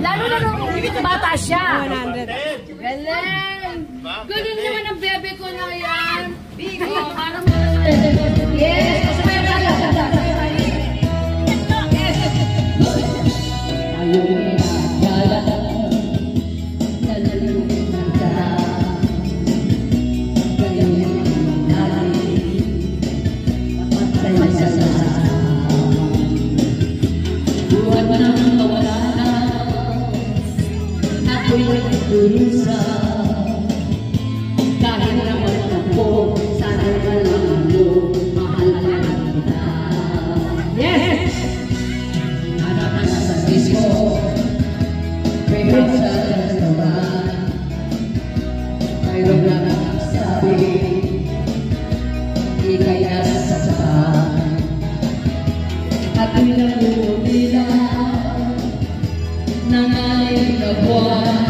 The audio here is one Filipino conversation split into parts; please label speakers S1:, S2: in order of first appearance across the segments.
S1: Lalo na nung bata siya. 100. Galing. Galing naman ang bebe ko na yan. Bigo. Yes. Kahit naman ako, sana malalo, mahal ka kita. Yes! Anak na sa disco, mayroon sa restaurant, mayroon na nagsabi, di kaya sasabahan. At pinag-uwi nila ng aking kabuhan.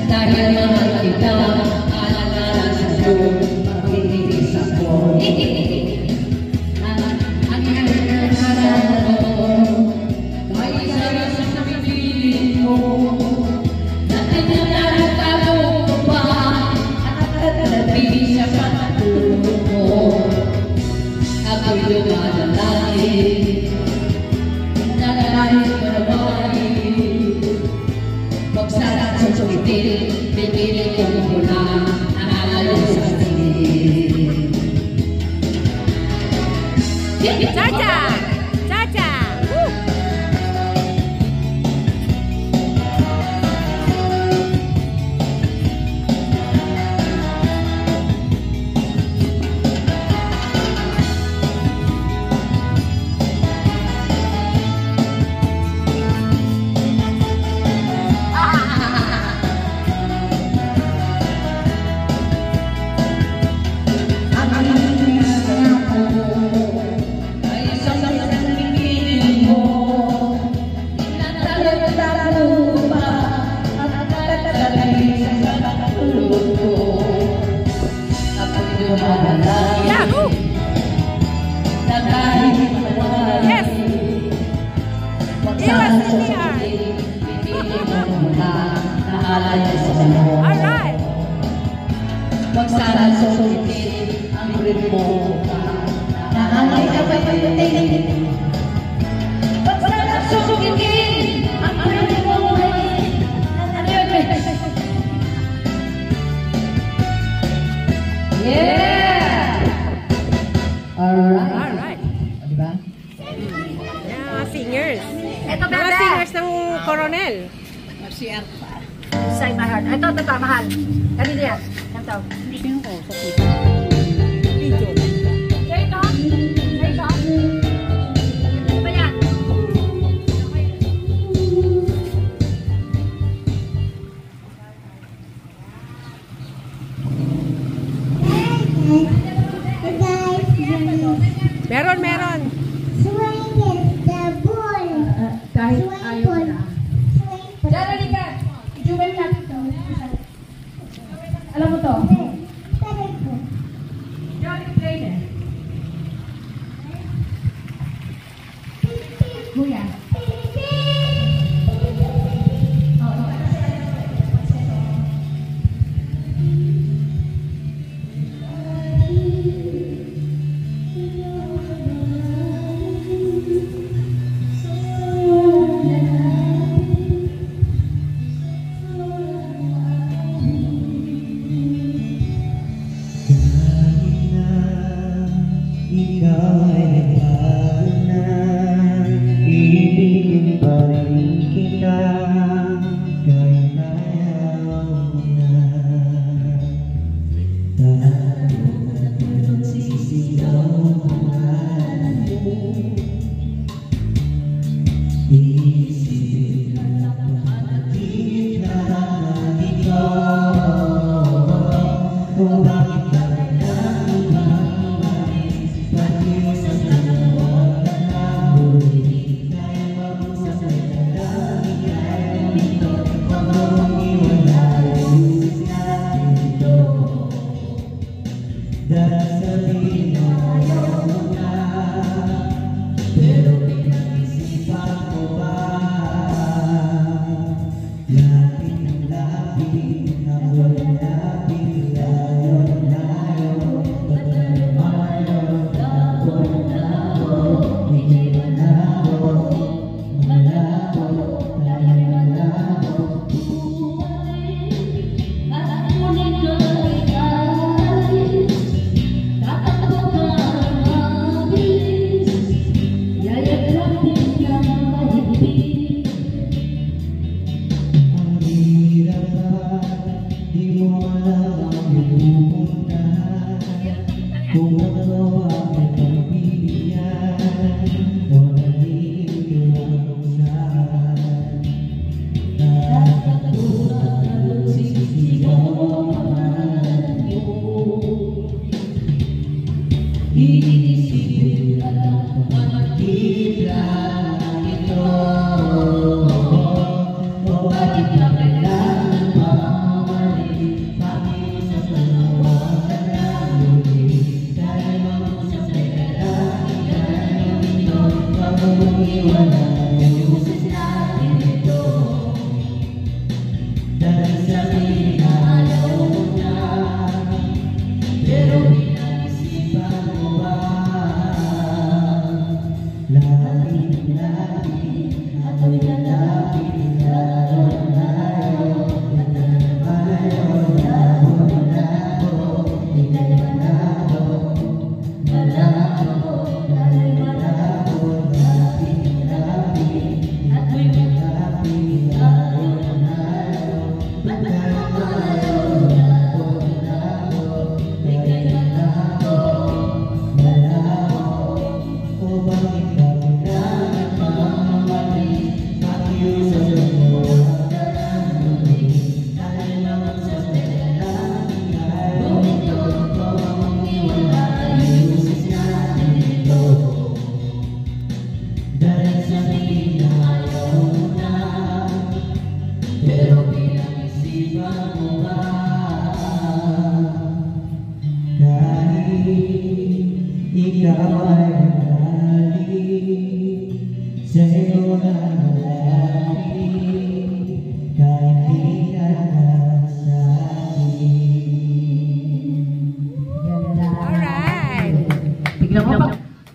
S1: Dahil mahal kita, alala sa iyo, makikinig ako. Ang hinaharap mo, ay isa sa pipiling mo. Dati na nakatago ko pa, at tatalabi sa patulog mo. Ako'y lumalalain, nalalain ko na bahay. Huwag sana susukitin, pipili ko muna ang alayo sa atin. Chacha! Chacha! Yahoo! Yes! Alright! Huwag sana susulitin ang ritmo na ay kapag-pagdating. Huwag sana susulitin ang ritmo yeah! Alright. Diba? Yeah, singers. Ito mga singers ng Coronel. CR pa. Say my heart. Ito, mahal. Kanina yan. Kantaw. Sino ko? Sa tito. Video. Say ito. Say ito. Ano ba yan? Meron. Swing is the ball. Kahit ayaw na. Diyan, ka. Jewel lang ito. Alam mo to? Diyan, play na. Kuya.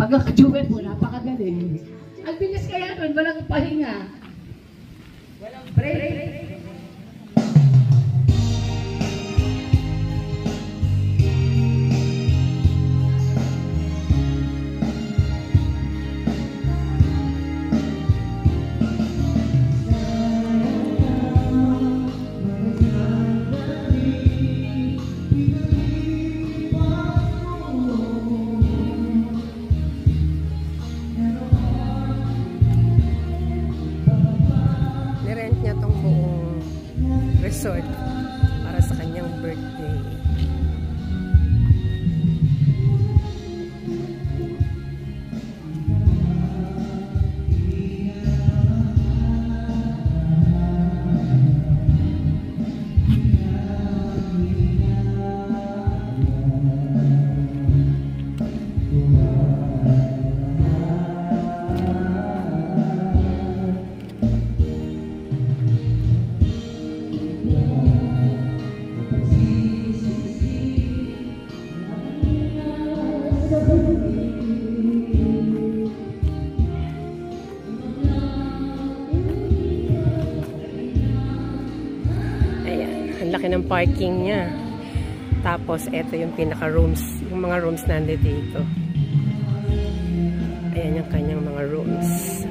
S2: Pagkaka-duet mo, napakagaling. Ang bilis kaya nun, walang pahinga. Walang break.
S1: Resort para sa kanyang birthday. Laki ng parking niya. Tapos, eto yung pinaka-rooms. Yung mga rooms nandito dito. Ayan yung kanyang mga rooms.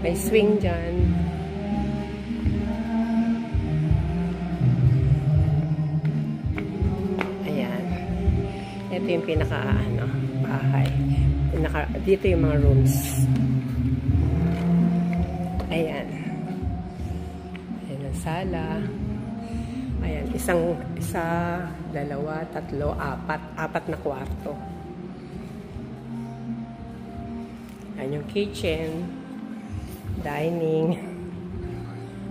S1: May swing dyan. Ayan. Ito yung bahay. Dito yung mga rooms. Ayan. Ayan ang sala. Ayan, isa, dalawa, tatlo, apat na kwarto. Ayan yung kitchen, dining.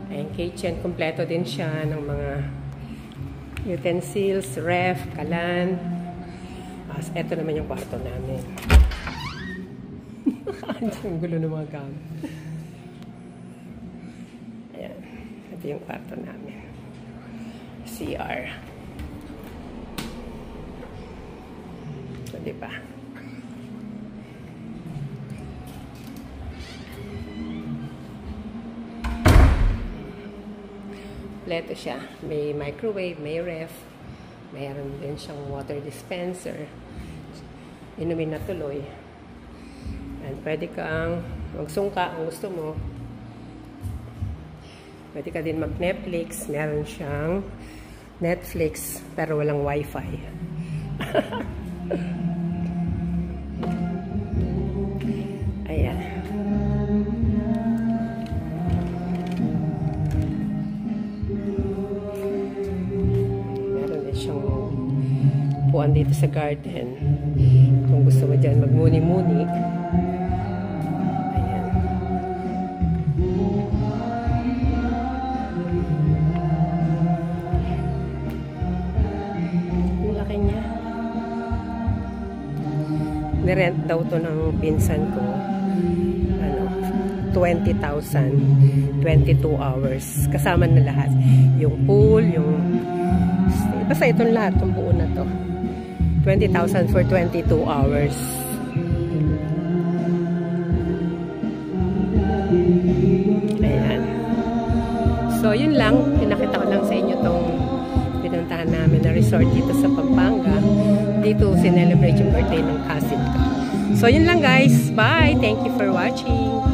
S1: Ayan, kitchen, kompleto din siya ng mga utensils, ref, kalan. Ito naman yung kwarto namin. Ang gulo ng mga gamit. Ayan, ito yung kwarto namin. CR. So, diba? Kompleto siya. May microwave, may ref. Mayroon din siyang water dispenser. Inumin na tuloy. And pwede kang magsungka kung gusto mo. Pwede ka din mag-Netflix. Meron siyang Netflix, pero walang wifi. Ayan. Meron din siyang upuan dito sa garden. Kung gusto mo dyan magmuni-muni. Ayan. Laki niya. Nirent daw to ng pinsan ko. 20,000, 22 hours. Kasama na lahat. Yung pool, yung... Basta itong lahat, itong buo na to. 20,000 for 22 hours. Ayan. So, yun lang. Pinakita ko lang sa inyo tong pinuntahan namin na resort dito sa Pampanga. Dito, sinelebrate yung birthday ng cousin ko. So, yun lang guys. Bye! Thank you for watching.